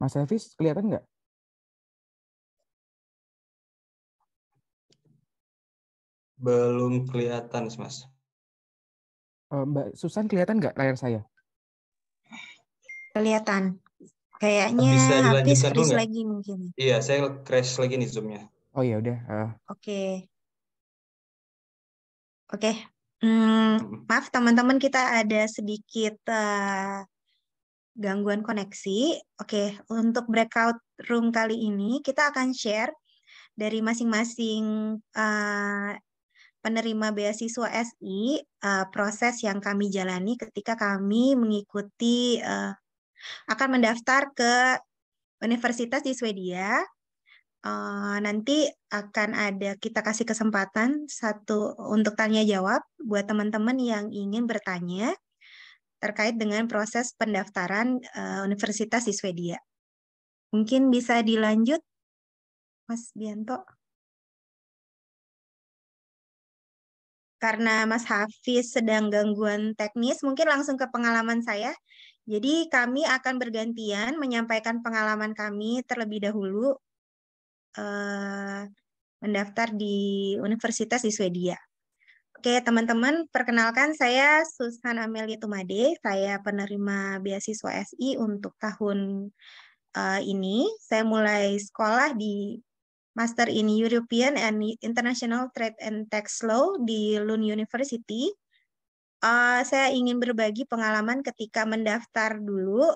Mas Hafiz, kelihatan nggak? Belum kelihatan, Mas. Mbak Susan, kelihatan nggak layar saya? Kelihatan. Kayaknya Bisa habis dilanjutkan dulu freeze nggak? lagi mungkin. Iya, saya crash lagi nih Zoom-nya. Oh ya udah. Oke. Oke. Maaf teman-teman, kita ada sedikit gangguan koneksi. Oke, untuk breakout room kali ini kita akan share dari masing-masing penerima beasiswa SI proses yang kami jalani ketika kami mengikuti akan mendaftar ke universitas di Swedia. Nanti akan ada kita kasih kesempatan satu untuk tanya jawab buat teman-teman yang ingin bertanya terkait dengan proses pendaftaran universitas di Swedia. Mungkin bisa dilanjut, Mas Bianto. Karena Mas Hafiz sedang gangguan teknis, mungkin langsung ke pengalaman saya. Jadi kami akan bergantian menyampaikan pengalaman kami terlebih dahulu mendaftar di universitas di Swedia. Oke, teman-teman, perkenalkan saya Susan Amelia Tumade. Saya penerima beasiswa SI untuk tahun ini. Saya mulai sekolah di Master in European and International Trade and Tax Law di Lund University. Saya ingin berbagi pengalaman ketika mendaftar dulu.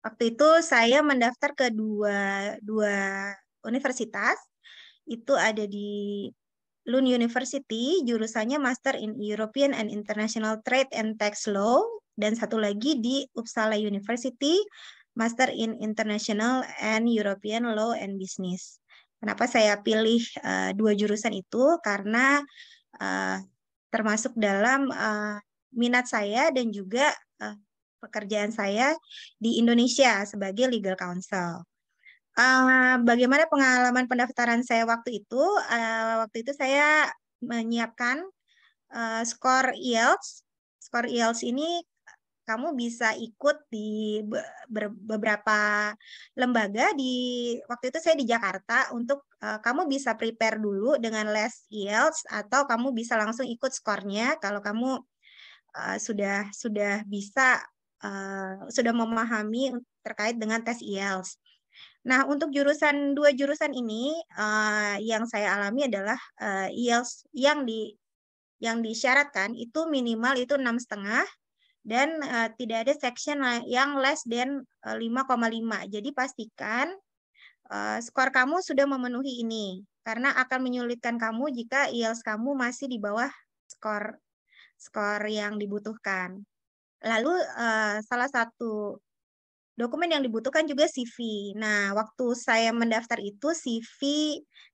Waktu itu saya mendaftar ke dua universitas. Itu ada di Lund University, jurusannya Master in European and International Trade and Tax Law, dan satu lagi di Uppsala University, Master in International and European Law and Business. Kenapa saya pilih dua jurusan itu? Karena termasuk dalam minat saya dan juga pekerjaan saya di Indonesia sebagai legal counsel. Bagaimana pengalaman pendaftaran saya waktu itu? Waktu itu saya menyiapkan skor IELTS. Skor IELTS ini kamu bisa ikut di beberapa lembaga waktu itu saya di Jakarta untuk kamu bisa prepare dulu dengan les IELTS atau kamu bisa langsung ikut skornya kalau kamu sudah bisa sudah memahami terkait dengan tes IELTS. Nah, untuk dua jurusan ini yang saya alami adalah IELTS yang disyaratkan itu minimal itu 6,5 dan tidak ada section yang less than 5,5. Jadi pastikan skor kamu sudah memenuhi ini karena akan menyulitkan kamu jika IELTS kamu masih di bawah skor yang dibutuhkan. Lalu salah satu dokumen yang dibutuhkan juga CV. Nah, waktu saya mendaftar itu CV,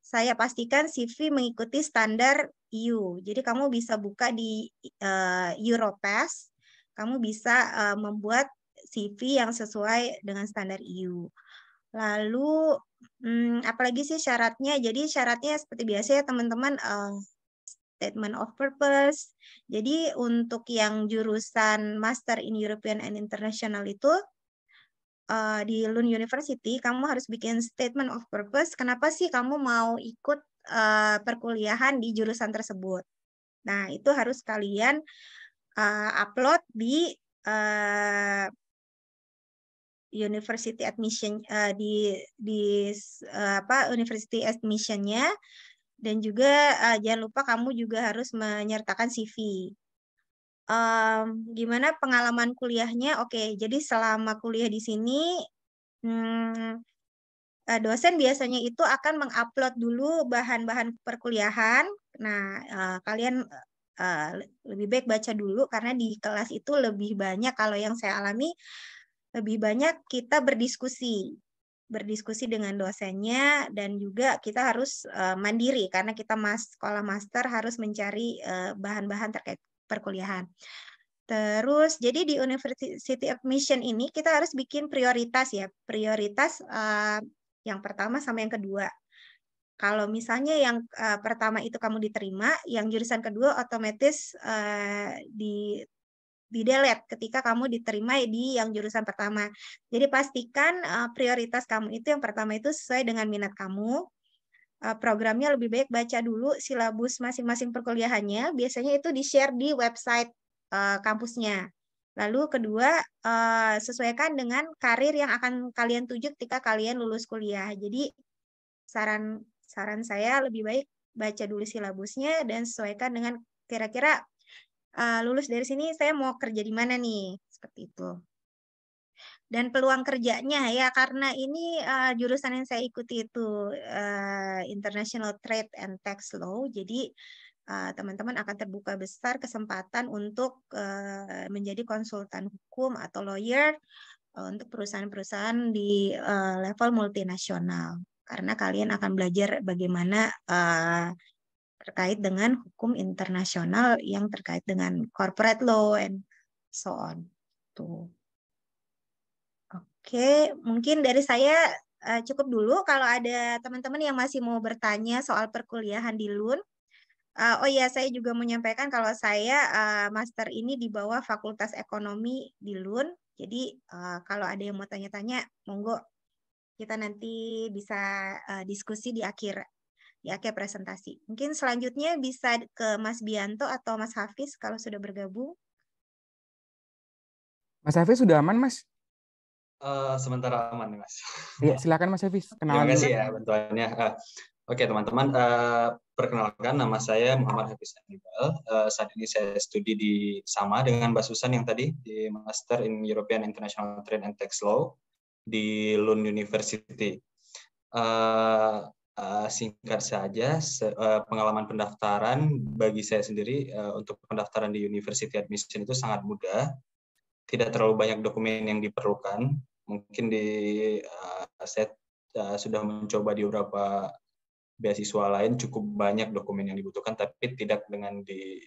saya pastikan CV mengikuti standar EU. Jadi kamu bisa buka di Europass, kamu bisa membuat CV yang sesuai dengan standar EU. Lalu, apalagi sih syaratnya? Jadi syaratnya seperti biasa ya teman-teman, statement of purpose. Jadi untuk yang jurusan Master in European and International itu, di Lund University, kamu harus bikin statement of purpose. Kenapa sih kamu mau ikut perkuliahan di jurusan tersebut? Nah, itu harus kalian upload di university admission university admissionnya, dan juga jangan lupa kamu juga harus menyertakan CV. Gimana pengalaman kuliahnya? Oke, jadi selama kuliah di sini dosen biasanya itu akan mengupload dulu bahan-bahan perkuliahan. Nah, kalian lebih baik baca dulu karena di kelas itu lebih banyak, kalau yang saya alami lebih banyak kita berdiskusi. berdiskusi dengan dosennya, dan juga kita harus mandiri karena kita sekolah master harus mencari bahan-bahan terkait perkuliahan. Terus jadi di University of Mission ini kita harus bikin prioritas ya, prioritas yang pertama sama yang kedua. Kalau misalnya yang pertama itu kamu diterima, yang jurusan kedua otomatis di delete ketika kamu diterima di yang jurusan pertama. Jadi pastikan prioritas kamu itu yang pertama itu sesuai dengan minat kamu. Programnya lebih baik baca dulu silabus masing-masing perkuliahannya. Biasanya itu di-share di website kampusnya. Lalu kedua, sesuaikan dengan karir yang akan kalian tuju ketika kalian lulus kuliah. Jadi saran saya lebih baik baca dulu silabusnya dan sesuaikan dengan kira-kira lulus dari sini saya mau kerja di mana nih, seperti itu. Dan peluang kerjanya ya, karena ini jurusan yang saya ikuti itu International Trade and Tax Law, jadi teman-teman akan terbuka besar kesempatan untuk menjadi konsultan hukum atau lawyer untuk perusahaan-perusahaan di level multinasional. Karena kalian akan belajar bagaimana terkait dengan hukum internasional yang terkait dengan corporate law and so on. Tuh. Oke, mungkin dari saya cukup dulu. Kalau ada teman-teman yang masih mau bertanya soal perkuliahan di LUN. Oh iya, saya juga menyampaikan kalau saya master ini di bawah Fakultas Ekonomi di LUN. Jadi kalau ada yang mau tanya-tanya, monggo kita nanti bisa diskusi di akhir presentasi. Mungkin selanjutnya bisa ke Mas Bianto atau Mas Hafiz kalau sudah bergabung. Mas Hafiz sudah aman, Mas? Sementara aman nih, Mas. Iya, silakan Mas Hafiz. Terima Kenalan kasih dulu. ya bantuannya. Oke teman-teman, perkenalkan nama saya Muhammad Hafiz Anibal. Saat ini saya studi sama dengan Mbak Susan yang tadi di Master in European International Trade and Tax Law di Lund University. Singkat saja, pengalaman pendaftaran bagi saya sendiri untuk pendaftaran di University Admission itu sangat mudah. Tidak terlalu banyak dokumen yang diperlukan. Mungkin saya sudah mencoba di beberapa beasiswa lain cukup banyak dokumen yang dibutuhkan, tapi tidak dengan di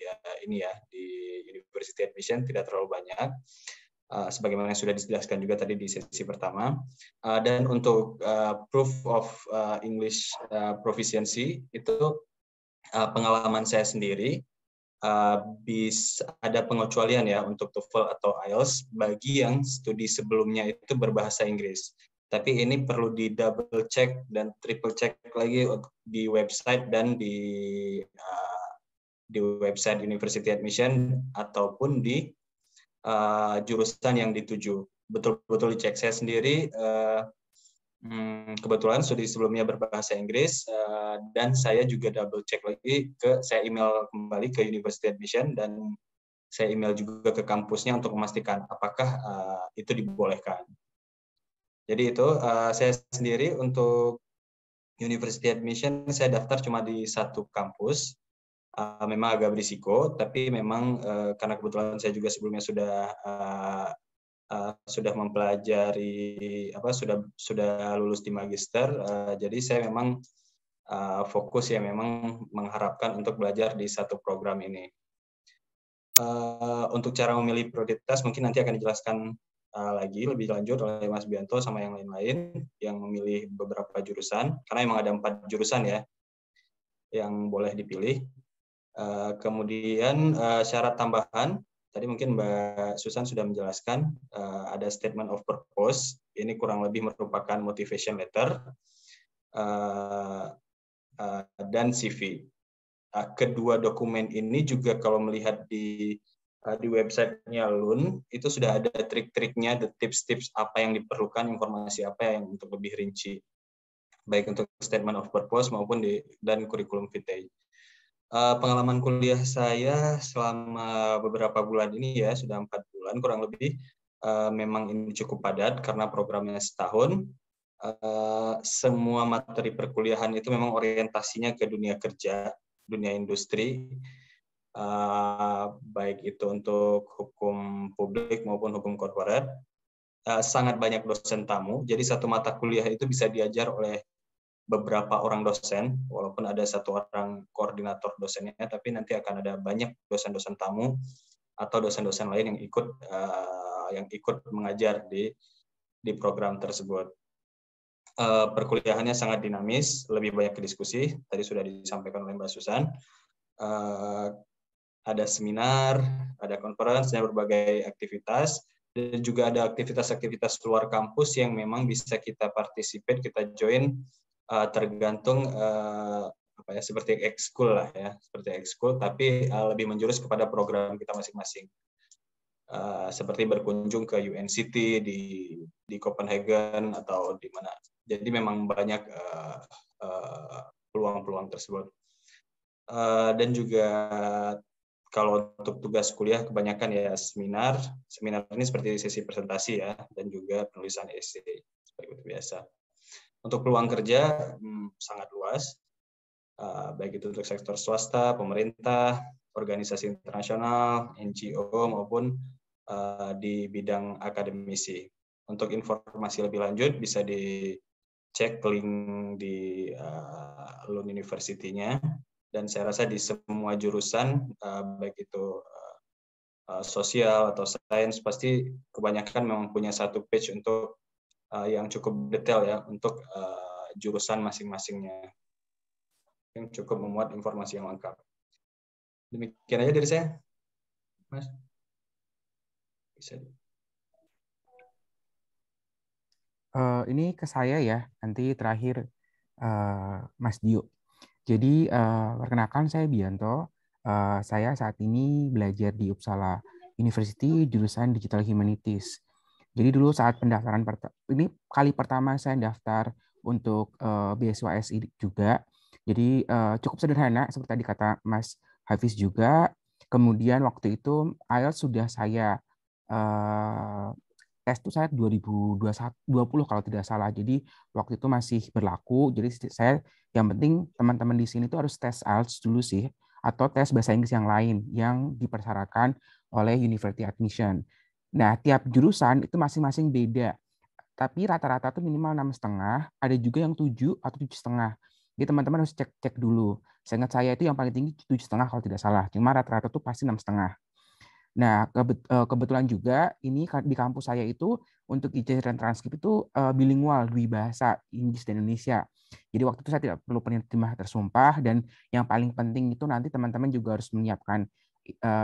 University Admission tidak terlalu banyak. Sebagaimana yang sudah dijelaskan juga tadi di sesi pertama. Dan untuk proof of English proficiency itu pengalaman saya sendiri bisa ada pengecualian ya untuk TOEFL atau IELTS bagi yang studi sebelumnya itu berbahasa Inggris. Tapi ini perlu di double check dan triple check lagi di website dan di website University Admission ataupun di jurusan yang dituju. Betul-betul dicek. Saya sendiri kebetulan studi sebelumnya berbahasa Inggris dan saya juga double check lagi saya email kembali ke University Admission dan saya email juga ke kampusnya untuk memastikan apakah itu dibolehkan. Jadi itu saya sendiri untuk University Admission saya daftar cuma di satu kampus. Memang agak berisiko, tapi memang karena kebetulan saya juga sebelumnya sudah mempelajari sudah lulus di magister, jadi saya memang fokus ya memang mengharapkan untuk belajar di satu program ini. Untuk cara memilih prioritas mungkin nanti akan dijelaskan lagi lebih lanjut oleh Mas Bianto sama yang lain-lain yang memilih beberapa jurusan, karena memang ada 4 jurusan ya yang boleh dipilih. Kemudian syarat tambahan, tadi mungkin Mbak Susan sudah menjelaskan, ada statement of purpose, ini kurang lebih merupakan motivation letter, dan CV. Kedua dokumen ini juga kalau melihat di website-nya LUN, itu sudah ada trik-triknya, the tips-tips apa yang diperlukan, informasi apa yang untuk lebih rinci, baik untuk statement of purpose maupun dan curriculum vitae. Pengalaman kuliah saya selama beberapa bulan ini ya, sudah 4 bulan kurang lebih, memang ini cukup padat karena programnya setahun. Semua materi perkuliahan itu memang orientasinya ke dunia kerja, dunia industri, baik itu untuk hukum publik maupun hukum korporat. sangat banyak dosen tamu. Jadi satu mata kuliah itu bisa diajar oleh beberapa orang dosen, walaupun ada satu orang koordinator dosennya, tapi nanti akan ada banyak dosen-dosen tamu atau dosen-dosen lain yang ikut mengajar di program tersebut. Perkuliahannya sangat dinamis, lebih banyak ke diskusi. Tadi sudah disampaikan oleh Mbak Susan. Ada seminar, ada conference, dan berbagai aktivitas, dan juga ada aktivitas-aktivitas luar kampus yang memang bisa kita participate, kita join, tergantung seperti ekskul lah ya, seperti ekskul, tapi lebih menjurus kepada program kita masing-masing. Seperti berkunjung ke UNCT di Copenhagen atau di mana. Jadi memang banyak peluang-peluang tersebut. Dan juga kalau untuk tugas kuliah kebanyakan ya seminar. Seminar ini seperti sesi presentasi ya, dan juga penulisan essay seperti biasa. Untuk peluang kerja sangat luas, baik itu untuk sektor swasta, pemerintah, organisasi internasional, NGO maupun di bidang akademisi. Untuk informasi lebih lanjut bisa dicek link di Lund University-nya, dan saya rasa di semua jurusan baik itu sosial atau sains pasti kebanyakan memang punya satu page untuk yang cukup detail ya untuk jurusan masing-masingnya, yang cukup memuat informasi yang lengkap. Demikian aja dari saya, Mas. Ini ke saya ya, nanti terakhir Mas Dio. Jadi perkenalkan saya Bianto. Saya saat ini belajar di Uppsala University jurusan Digital Humanities. Jadi dulu saat pendaftaran ini kali pertama saya daftar untuk beasiswa SI juga. Jadi cukup sederhana seperti tadi kata Mas Hafiz juga. Kemudian waktu itu IELTS sudah saya tes itu saya 2020 kalau tidak salah. Jadi waktu itu masih berlaku. Jadi saya yang penting teman-teman di sini tuh harus tes IELTS dulu sih, atau tes bahasa Inggris yang lain yang dipersyaratkan oleh University Admission. Nah, tiap jurusan itu masing-masing beda. Tapi rata-rata tuh minimal 6,5, ada juga yang 7 atau 7,5. Jadi teman-teman harus cek dulu. Seingat saya itu yang paling tinggi 7,5 kalau tidak salah. Cuma rata-rata tuh pasti 6,5. Nah, kebetulan juga ini di kampus saya itu untuk ijazah dan transkrip itu bilingual, dua bahasa, Inggris dan Indonesia. Jadi waktu itu saya tidak perlu penerjemah tersumpah, dan yang paling penting itu nanti teman-teman juga harus menyiapkan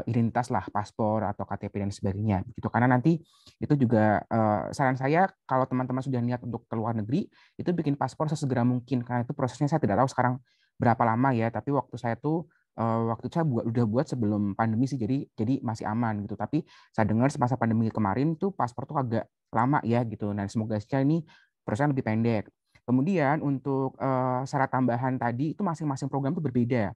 identitas lah, paspor atau KTP dan sebagainya. Gitu. Karena nanti itu juga saran saya kalau teman-teman sudah niat untuk ke luar negeri, itu bikin paspor sesegera mungkin. Karena itu prosesnya saya tidak tahu sekarang berapa lama ya, tapi waktu saya tuh waktu itu saya udah buat sebelum pandemi sih, jadi masih aman gitu. Tapi saya dengar semasa pandemi kemarin tuh paspor tuh agak lama ya gitu. Nah, semoga saja ini prosesnya lebih pendek. Kemudian untuk syarat tambahan tadi itu masing-masing program itu berbeda.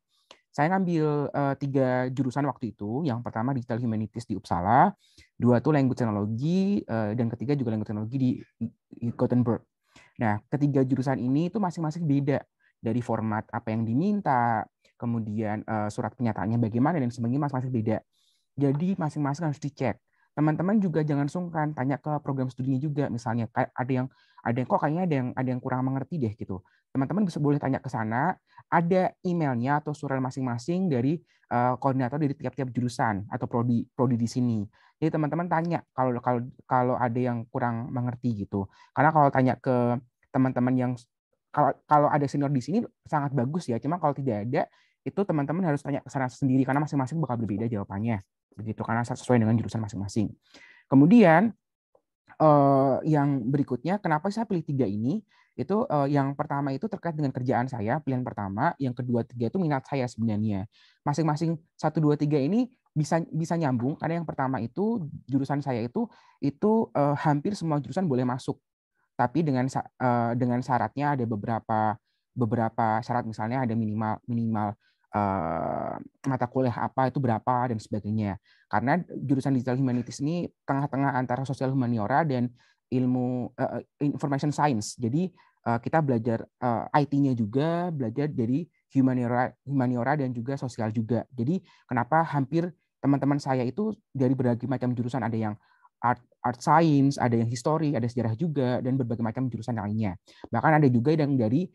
Saya ngambil 3 jurusan waktu itu. Yang pertama Digital Humanities di Uppsala, 2 tuh Language Technology, dan ketiga juga Language Technology di Gothenburg. Nah, ketiga jurusan ini itu masing-masing beda dari format apa yang diminta, kemudian surat kenyataannya bagaimana, dan sebagainya masing-masing beda. Jadi masing-masing harus dicek. Teman-teman juga jangan sungkan tanya ke program studinya juga. Misalnya ada yang kok kayaknya ada yang kurang mengerti deh gitu. Teman-teman boleh tanya ke sana. Ada emailnya atau surat masing-masing dari koordinator dari tiap-tiap jurusan atau prodi di sini. Jadi teman-teman tanya kalau ada yang kurang mengerti gitu. Karena kalau tanya ke teman-teman yang kalau ada senior di sini sangat bagus ya. Cuma kalau tidak ada, itu teman-teman harus tanya ke sana sendiri karena masing-masing bakal berbeda jawabannya. Begitu, karena sesuai dengan jurusan masing-masing. Kemudian yang berikutnya, kenapa saya pilih 3 ini? Itu yang pertama itu terkait dengan kerjaan saya, pilihan pertama. Yang kedua, 3 itu minat saya sebenarnya. Masing-masing 1, 2, 3 ini bisa nyambung, karena yang pertama itu jurusan saya itu hampir semua jurusan boleh masuk. Tapi dengan syaratnya ada beberapa syarat, misalnya ada minimal mata kuliah apa itu berapa dan sebagainya. Karena jurusan Digital Humanities ini tengah-tengah antara sosial humaniora dan ilmu information science. Jadi kita belajar IT-nya juga, belajar dari humaniora dan juga sosial juga. Jadi kenapa hampir teman-teman saya itu dari berbagai macam jurusan, ada yang art science, ada yang history, ada sejarah juga, dan berbagai macam jurusan lainnya. Bahkan ada juga yang dari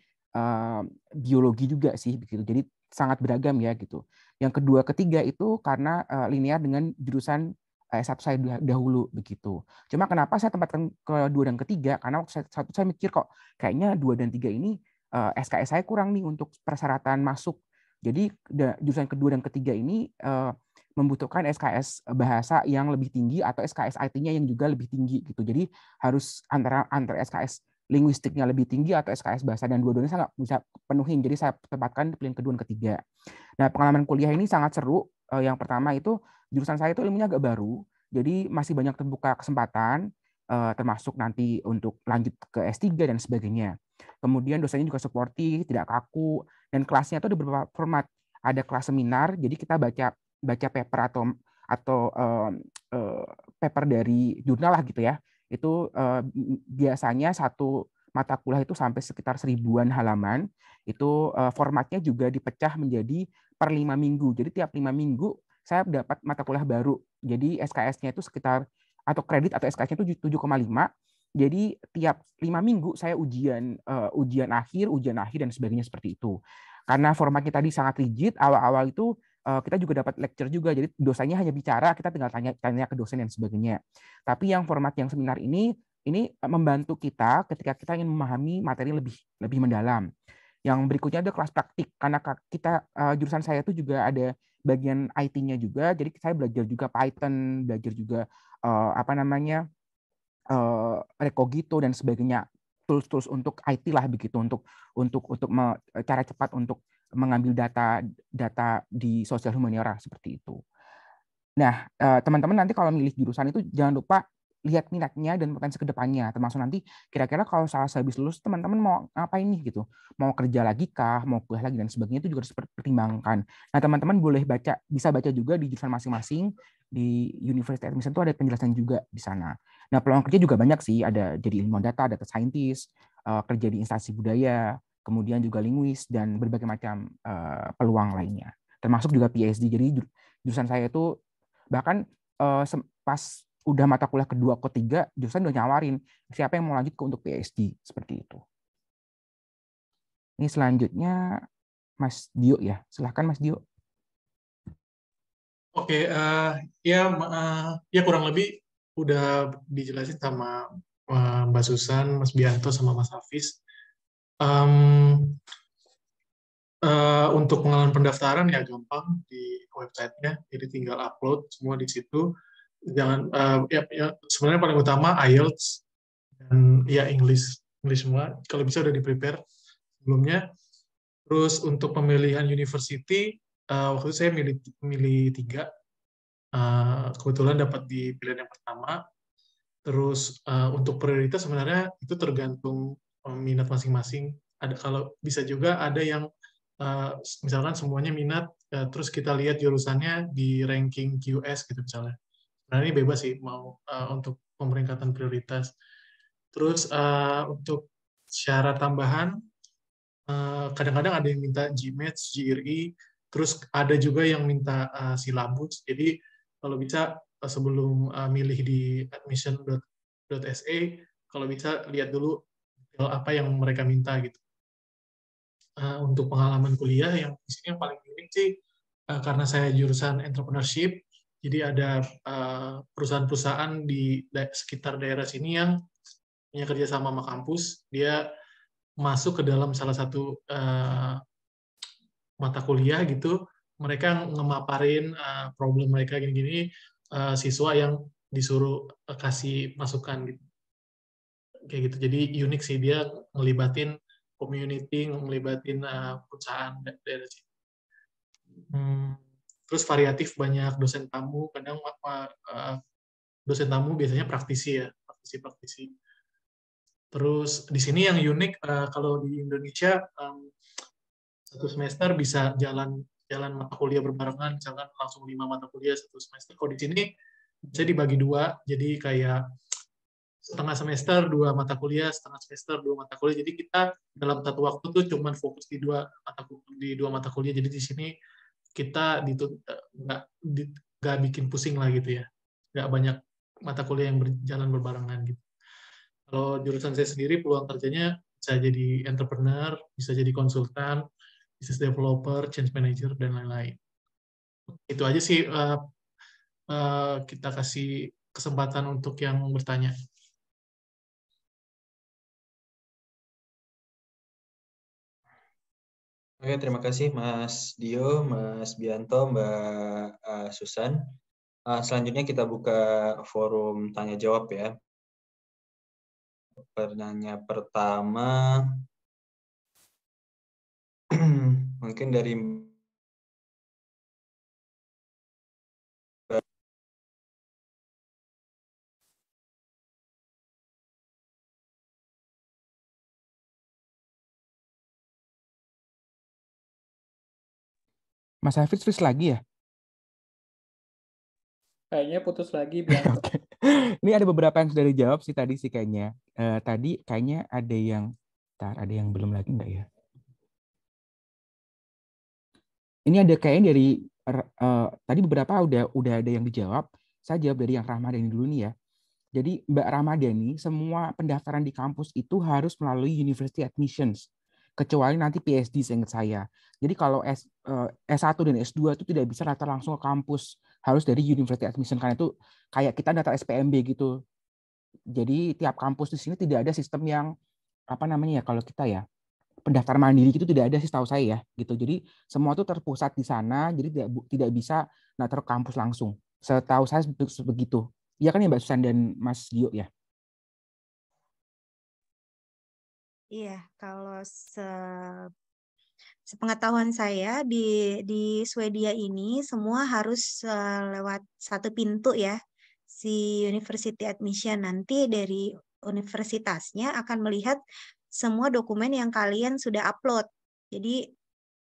biologi juga sih begitu. Jadi sangat beragam ya gitu. Yang kedua, ketiga itu karena linear dengan jurusan S1 saya dahulu begitu. Cuma kenapa saya tempatkan kedua dan ketiga? Karena waktu saya mikir kok kayaknya 2 dan 3 ini SKS saya kurang nih untuk persyaratan masuk. Jadi jurusan kedua dan ketiga ini membutuhkan SKS bahasa yang lebih tinggi atau SKS IT-nya yang juga lebih tinggi gitu. Jadi harus antara SKS linguistiknya lebih tinggi atau SKS bahasa, dan dua-duanya saya nggak bisa penuhin. Jadi saya tempatkan pilihan kedua dan ketiga. Nah, pengalaman kuliah ini sangat seru. Yang pertama itu jurusan saya itu ilmunya agak baru, jadi masih banyak terbuka kesempatan, termasuk nanti untuk lanjut ke S3 dan sebagainya. Kemudian dosennya juga suportif, tidak kaku, dan kelasnya itu ada beberapa format. Ada kelas seminar, jadi kita baca paper atau paper dari jurnal lah gitu ya. Itu biasanya satu mata kuliah itu sampai sekitar 1000-an halaman. Itu formatnya juga dipecah menjadi per 5 minggu. Jadi tiap 5 minggu saya dapat mata kuliah baru. Jadi SKS-nya itu sekitar, atau kredit atau SKS-nya itu 7,5. Jadi tiap 5 minggu saya ujian akhir dan sebagainya seperti itu. Karena formatnya tadi sangat rigid, awal-awal itu kita juga dapat lecture juga. Jadi dosennya hanya bicara, kita tinggal tanya ke dosen dan sebagainya. Tapi yang format yang seminar ini membantu kita ketika kita ingin memahami materi lebih mendalam. Yang berikutnya ada kelas praktik, karena kita jurusan saya itu juga ada bagian IT-nya juga, jadi saya belajar juga Python, belajar juga Recogito dan sebagainya, tools untuk IT lah begitu, untuk cara cepat untuk mengambil data di sosial humaniora seperti itu. Nah, teman-teman nanti kalau milih jurusan itu jangan lupa lihat minatnya dan potensi kedepannya, termasuk nanti kira-kira kalau salah habis lulus teman-teman mau ngapain nih gitu, mau kerja lagi kah, mau kuliah lagi dan sebagainya, itu juga harus dipertimbangkan. Nah, teman-teman bisa baca juga di jurusan masing-masing, di University Admission itu ada penjelasan juga di sana. Nah, peluang kerja juga banyak sih, ada jadi ilmuwan data scientist, kerja di instansi budaya, kemudian juga linguis dan berbagai macam peluang lainnya, termasuk juga PhD. Jadi jurusan saya itu bahkan pas udah mata kuliah kedua, ketiga, jurusan udah nyawarin siapa yang mau lanjut untuk PhD, seperti itu. Ini selanjutnya Mas Dio ya, silahkan Mas Dio. Oke, ya kurang lebih udah dijelasin sama Mbak Susan, Mas Bianto, sama Mas Hafiz. Untuk pengalaman pendaftaran ya gampang di websitenya, jadi tinggal upload semua di situ. Jangan sebenarnya paling utama IELTS dan ya English semua. Kalau bisa udah di prepare sebelumnya. Terus untuk pemilihan university, waktu itu saya milih 3. Kebetulan dapat di pilihan yang pertama. Terus untuk prioritas sebenarnya itu tergantung minat masing-masing. Kalau bisa juga ada yang misalkan semuanya minat, terus kita lihat jurusannya di ranking QS gitu misalnya. Nah, ini bebas sih mau untuk pemeringkatan prioritas. Terus untuk syarat tambahan, kadang-kadang ada yang minta GMAT, GRE, terus ada juga yang minta silabus. Jadi kalau bisa sebelum milih di admission.sa, kalau bisa lihat dulu apa yang mereka minta gitu. Untuk pengalaman kuliah yang di sini yang paling unik sih, karena saya jurusan entrepreneurship, jadi ada perusahaan-perusahaan di sekitar daerah sini yang punya kerjasama sama kampus, dia masuk ke dalam salah satu mata kuliah gitu, mereka ngemaparin problem mereka gini-gini, siswa yang disuruh kasih masukan gitu. Kayak gitu. Jadi unik sih, dia ngelibatin community, ngelibatin perusahaan dari situ. Terus variatif, banyak dosen tamu, kadang dosen tamu biasanya praktisi ya, praktisi. Terus di sini yang unik, kalau di Indonesia satu semester bisa jalan mata kuliah berbarengan, misalkan langsung 5 mata kuliah satu semester. Kalau di sini bisa dibagi 2, jadi kayak setengah semester 2 mata kuliah, setengah semester 2 mata kuliah. Jadi kita dalam satu waktu tuh cuma fokus di 2 mata kuliah. Jadi di sini kita nggak bikin pusing lah gitu ya, nggak banyak mata kuliah yang berjalan berbarengan gitu. Kalau jurusan saya sendiri peluang kerjanya bisa jadi entrepreneur, bisa jadi konsultan, business developer, change manager, dan lain-lain. Itu aja sih, kita kasih kesempatan untuk yang bertanya. Oke, terima kasih Mas Dio, Mas Bianto, Mbak Susan. Selanjutnya kita buka forum tanya jawab ya. Penanya pertama mungkin dari Mas Hafiz freeze lagi ya? Kayaknya putus lagi, Bianto. Oke. Ini ada beberapa yang sudah dijawab sih tadi sih kayaknya. Tadi kayaknya ada yang belum lagi nggak ya? Ini ada kayaknya dari tadi beberapa udah ada yang dijawab. Saya jawab dari yang Ramadhani dulu nih ya. Jadi Mbak Ramadhani, semua pendaftaran di kampus itu harus melalui University Admissions, kecuali nanti PhD seingat saya. Jadi kalau S1 dan S2 itu tidak bisa daftar langsung ke kampus, harus dari University Admission, karena itu kayak kita daftar SPMB gitu. Jadi tiap kampus di sini tidak ada sistem yang apa namanya ya, kalau kita ya pendaftar mandiri itu tidak ada sih tahu saya ya gitu. Jadi semua itu terpusat di sana, jadi tidak bisa daftar ke kampus langsung. Setahu saya begitu. Iya kan ya Mbak Susan dan Mas Gio ya? Iya, kalau sepengetahuan saya di Swedia ini semua harus lewat satu pintu ya, si University Admission. Nanti dari universitasnya akan melihat semua dokumen yang kalian sudah upload. Jadi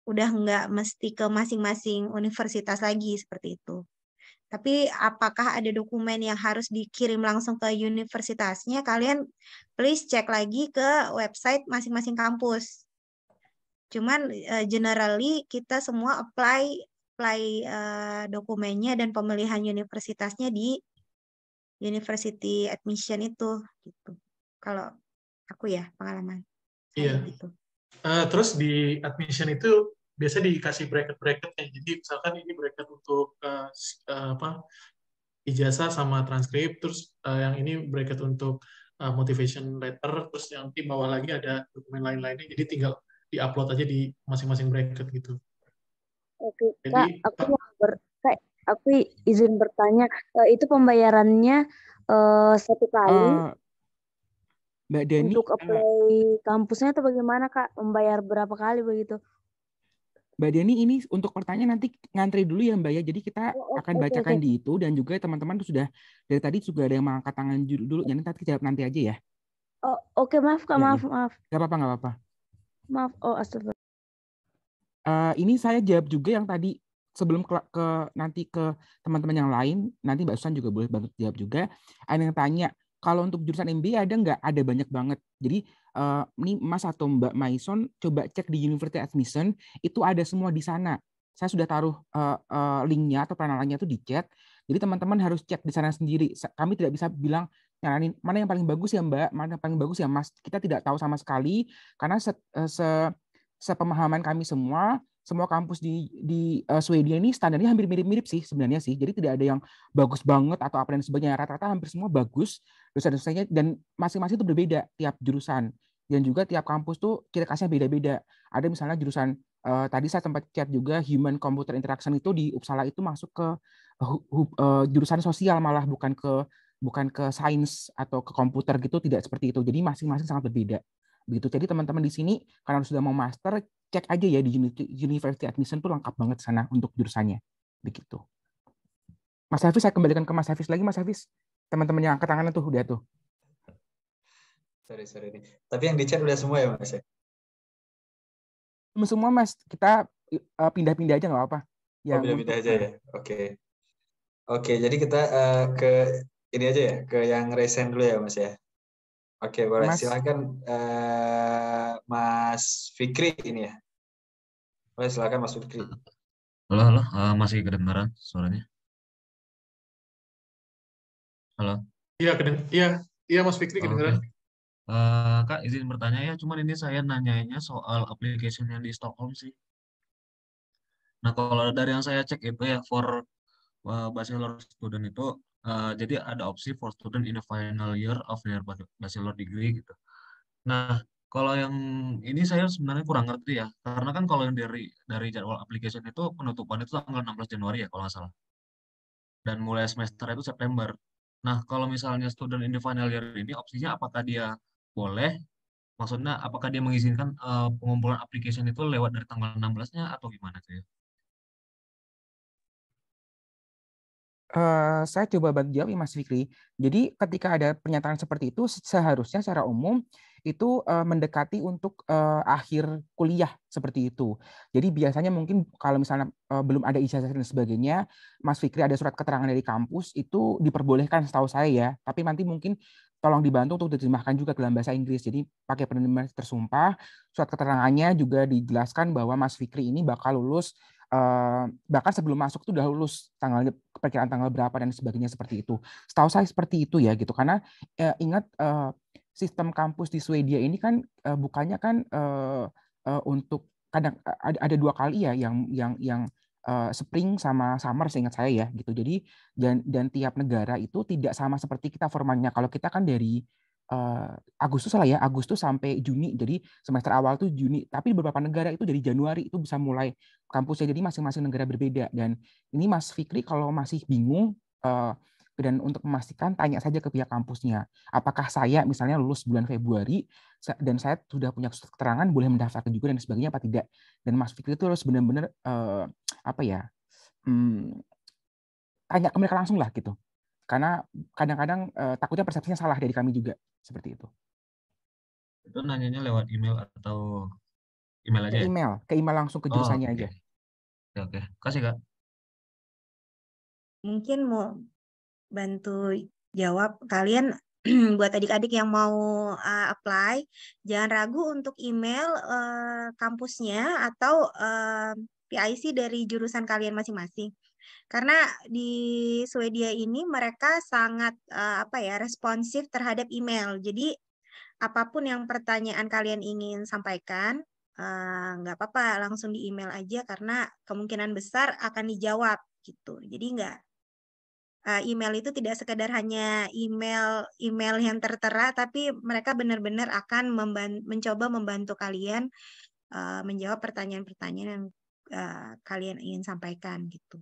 udah nggak mesti ke masing-masing universitas lagi seperti itu. Tapi apakah ada dokumen yang harus dikirim langsung ke universitasnya? Kalian please cek lagi ke website masing-masing kampus. Cuman generally kita semua apply dokumennya dan pemilihan universitasnya di University Admission itu gitu. Kalau aku ya pengalaman saya gitu. Terus di admission itu biasa dikasih bracket-bracket ya. Jadi misalkan ini bracket untuk ijazah sama transkrip, terus yang ini bracket untuk motivation letter, terus yang di bawah lagi ada dokumen lain-lainnya. Jadi tinggal di-upload aja di masing-masing bracket gitu. Oke, Jadi, Kak, aku izin bertanya, itu pembayarannya satu kali Mbak Dani, untuk apply kampusnya atau bagaimana Kak? Membayar berapa kali begitu? Mbak Dani ini untuk pertanyaan nanti ngantri dulu ya Mbak ya. Jadi kita akan bacakan di itu, dan juga teman-teman sudah dari tadi juga ada yang mengangkat tangan dulu. Jadi nanti jawab nanti aja ya. Oh, oke, maaf Kak, Ya, maaf. Gak apa-apa. Maaf, astagfirullah. Ini saya jawab juga yang tadi sebelum nanti ke teman-teman yang lain. Nanti Mbak Susan juga boleh bantu jawab juga. Ada yang tanya, kalau untuk jurusan MBA ada nggak? Ada banyak banget. Jadi ini Mas atau Mbak Maison coba cek di University Admission, itu ada semua di sana. Saya sudah taruh linknya atau penalannya itu di chat. Jadi teman-teman harus cek di sana sendiri. Kami tidak bisa bilang nyaranin mana yang paling bagus ya Mbak, mana yang paling bagus ya Mas. Kita tidak tahu sama sekali, karena sepemahaman kami semua kampus di Swedia ini standarnya hampir mirip-mirip sih sebenarnya sih. Jadi tidak ada yang bagus banget atau apa dan sebagainya. Rata-rata hampir semua bagus dosen-dosennya, dan masing-masing itu berbeda tiap jurusan. Dan juga tiap kampus tuh ciri khasnya beda-beda. Ada misalnya jurusan tadi saya sempat chat juga, Human Computer Interaction itu di Uppsala itu masuk ke jurusan sosial, malah bukan ke sains atau ke komputer gitu, tidak seperti itu. Jadi masing-masing sangat berbeda. Begitu. Jadi teman-teman di sini karena sudah mau master, cek aja ya di University Admission tuh lengkap banget sana untuk jurusannya. Begitu. Mas Hafiz, saya kembalikan ke Mas Hafiz lagi. Mas Hafiz, teman-teman yang angkat tangan tuh udah tuh. Sorry nih. Tapi yang di chat udah semua ya Mas ya? Semua Mas, kita pindah-pindah aja nggak apa-apa. Pindah-pindah aja ya. Oke, jadi kita ke ini aja ya, ke yang recent dulu ya Mas ya. Oke, boleh. Mas, silakan Mas Fikri ini ya. Boleh, silakan Mas Fikri. Halo, masih kedengaran suaranya? Halo. Iya Mas Fikri Oke. kedengeran. Kak, izin bertanya ya, cuman ini saya nanyanya soal application yang di Stockholm sih. Nah, kalau dari yang saya cek itu ya, for bachelor student itu, jadi ada opsi for student in the final year of their bachelor degree gitu. Nah, kalau yang ini saya sebenarnya kurang ngerti ya, karena kan kalau yang dari jadwal application itu penutupan itu tanggal 16 Januari ya kalau nggak salah, dan mulai semester itu September. Nah, kalau misalnya student in the final year ini opsinya apakah dia boleh, maksudnya apakah dia mengizinkan pengumpulan application itu lewat dari tanggal 16-nya atau gimana tuh ya? Saya coba bantu jawab ya Mas Fikri. Jadi ketika ada pernyataan seperti itu seharusnya secara umum itu mendekati untuk akhir kuliah seperti itu. Jadi biasanya mungkin kalau misalnya belum ada ijazah dan sebagainya, Mas Fikri ada surat keterangan dari kampus itu diperbolehkan setahu saya ya. Tapi nanti mungkin tolong dibantu untuk diterjemahkan juga ke dalam bahasa Inggris. Jadi pakai penerima tersumpah, surat keterangannya juga dijelaskan bahwa Mas Fikri ini bakal lulus bahkan sebelum masuk tuh udah lulus tanggal perkiraan tanggal berapa dan sebagainya seperti itu. Setahu saya seperti itu ya gitu karena ingat sistem kampus di Swedia ini kan bukannya kan untuk kadang ada 2 kali ya yang spring sama summer seingat saya ya gitu. Jadi dan tiap negara itu tidak sama seperti kita formatnya. Kalau kita kan dari Agustus lah ya, Agustus sampai Juni. Jadi semester awal tuh Juni. Tapi beberapa negara itu dari Januari itu bisa mulai kampusnya. Jadi masing-masing negara berbeda. Dan ini Mas Fikri kalau masih bingung dan untuk memastikan tanya saja ke pihak kampusnya. Apakah saya misalnya lulus bulan Februari dan saya sudah punya surat keterangan boleh mendaftarkan juga dan sebagainya apa tidak? Dan Mas Fikri itu harus benar-benar apa ya? Tanya ke mereka langsung lah gitu. Karena kadang-kadang takutnya persepsinya salah dari kami juga seperti itu. Itu nanyanya lewat email atau email aja ya? Ke email langsung ke Oh, jurusannya oke. aja. Oke. Kasih Kak. Mungkin mau bantu jawab kalian buat adik-adik yang mau apply, jangan ragu untuk email kampusnya atau PIC dari jurusan kalian masing-masing. Karena di Swedia ini mereka sangat responsif terhadap email. Jadi apapun yang pertanyaan kalian ingin sampaikan, nggak apa-apa langsung di email aja karena kemungkinan besar akan dijawab gitu. Jadi nggak email itu tidak sekedar hanya email yang tertera, tapi mereka benar-benar akan mencoba membantu kalian menjawab pertanyaan-pertanyaan yang kalian ingin sampaikan gitu.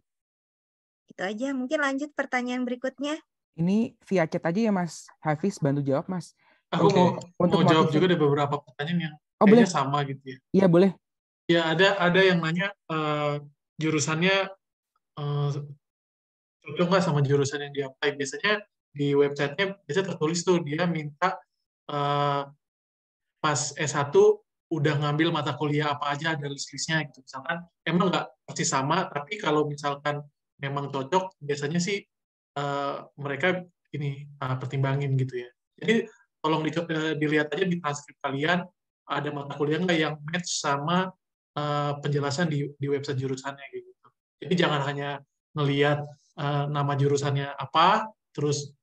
Itu aja. Mungkin lanjut pertanyaan berikutnya. Ini via chat aja ya Mas Hafiz, bantu jawab Mas. Aku Untuk mau jawab motifnya. juga ada beberapa pertanyaan yang boleh. kayaknya sama gitu ya. Iya boleh. Ya ada yang nanya jurusannya cocok nggak sama jurusan yang di-apply. Biasanya di websitenya biasanya tertulis tuh dia minta pas S1 udah ngambil mata kuliah apa aja ada list-listnya gitu. Misalkan emang nggak pasti sama, tapi kalau misalkan memang cocok, biasanya sih mereka ini pertimbangin gitu ya. Jadi tolong dilihat aja di transkrip kalian ada mata kuliah nggak yang match sama penjelasan di website jurusannya gitu. Jadi jangan hanya ngelihat nama jurusannya apa, terus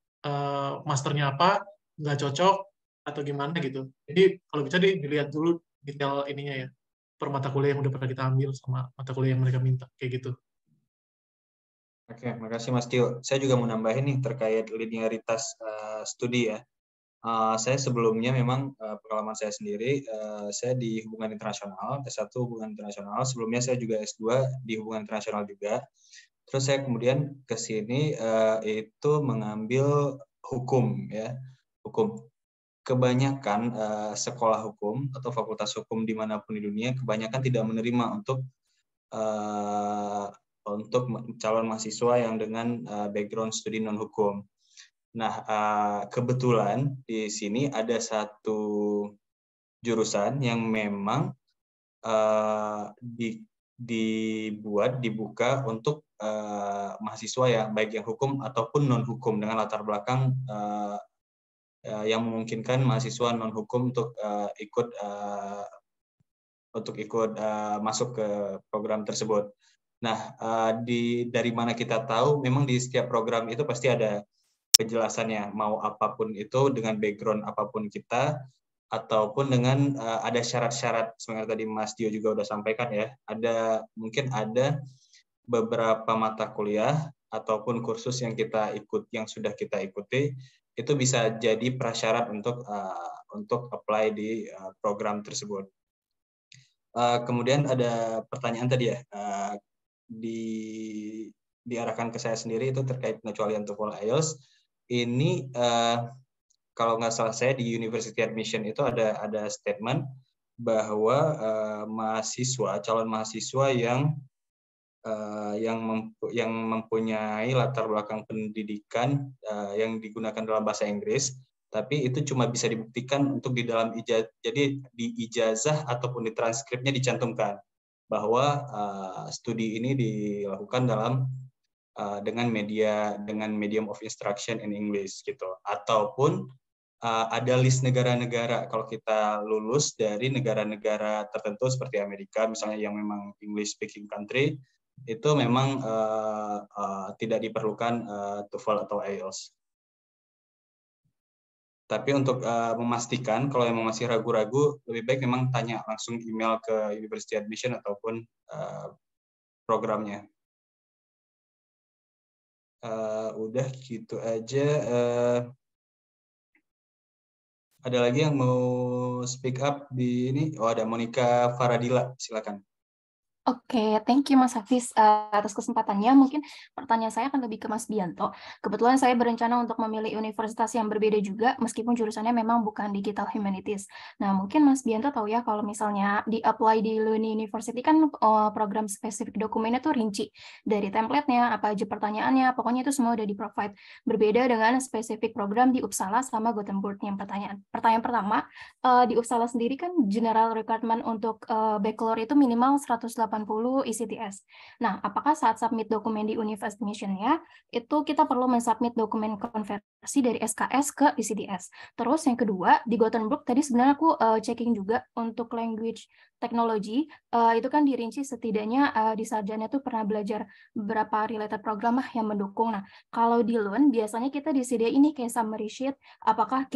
masternya apa, nggak cocok atau gimana gitu. Jadi kalau bisa dilihat dulu detail ininya ya, per mata kuliah yang udah pernah kita ambil sama mata kuliah yang mereka minta kayak gitu. Oke, makasih Mas Tio. Saya juga mau nambahin nih terkait linearitas studi ya. Saya sebelumnya memang pengalaman saya sendiri, saya di hubungan internasional, S1 hubungan internasional. Sebelumnya saya juga S2 di hubungan internasional juga. Terus saya kemudian ke sini itu mengambil hukum ya, hukum. Kebanyakan sekolah hukum atau fakultas hukum dimanapun di dunia kebanyakan tidak menerima untuk calon mahasiswa yang dengan background studi non hukum. Nah, kebetulan di sini ada satu jurusan yang memang dibuka untuk mahasiswa ya, baik yang hukum ataupun non hukum dengan latar belakang yang memungkinkan mahasiswa non hukum untuk ikut masuk ke program tersebut. Nah, dari mana kita tahu memang di setiap program itu pasti ada kejelasannya, mau apapun itu dengan background apapun kita, ataupun dengan ada syarat-syarat sebenarnya tadi Mas Dio juga udah sampaikan ya, mungkin ada beberapa mata kuliah ataupun kursus yang sudah kita ikuti itu bisa jadi prasyarat untuk apply di program tersebut. Kemudian ada pertanyaan tadi ya, diarahkan ke saya sendiri itu terkait pengecualian TOEFL IELTS. Ini kalau nggak salah saya di University Admission itu ada statement bahwa calon mahasiswa yang mempunyai latar belakang pendidikan yang digunakan dalam bahasa Inggris, tapi itu cuma bisa dibuktikan untuk di dalam ijazah. Jadi di ijazah ataupun di transkripnya dicantumkan bahwa studi ini dilakukan dengan medium of instruction in English gitu, ataupun ada list negara-negara kalau kita lulus dari negara-negara tertentu seperti Amerika misalnya yang memang English speaking country, itu memang tidak diperlukan TOEFL atau IELTS. Tapi untuk memastikan kalau yang masih ragu-ragu, lebih baik memang tanya langsung email ke University Admission ataupun programnya. Udah gitu aja. Ada lagi yang mau speak up di ini? Oh, ada Monica Faradila, silakan. Oke, thank you Mas Hafiz atas kesempatannya. Mungkin pertanyaan saya akan lebih ke Mas Bianto. Kebetulan saya berencana untuk memilih universitas yang berbeda juga, meskipun jurusannya memang bukan Digital Humanities. Nah, mungkin Mas Bianto tahu ya, kalau misalnya di-apply di Luni University kan program spesifik dokumennya tuh rinci. Dari template-nya, apa aja pertanyaannya, pokoknya itu semua udah di-provide. Berbeda dengan spesifik program di Uppsala sama Gothenburg. Yang pertanyaan pertama, di Uppsala sendiri kan general requirement untuk bachelor itu minimal 180 ICTS. Nah, apakah saat submit dokumen di University Admission-nya, itu kita perlu mensubmit dokumen konversi dari SKS ke ICTS. Terus yang kedua, di Gothenburg, tadi sebenarnya aku checking juga untuk language technology, itu kan dirinci setidaknya di sarjana tuh pernah belajar beberapa related program yang mendukung. Nah, kalau di LUN, biasanya kita disediain ini kayak summary sheet, apakah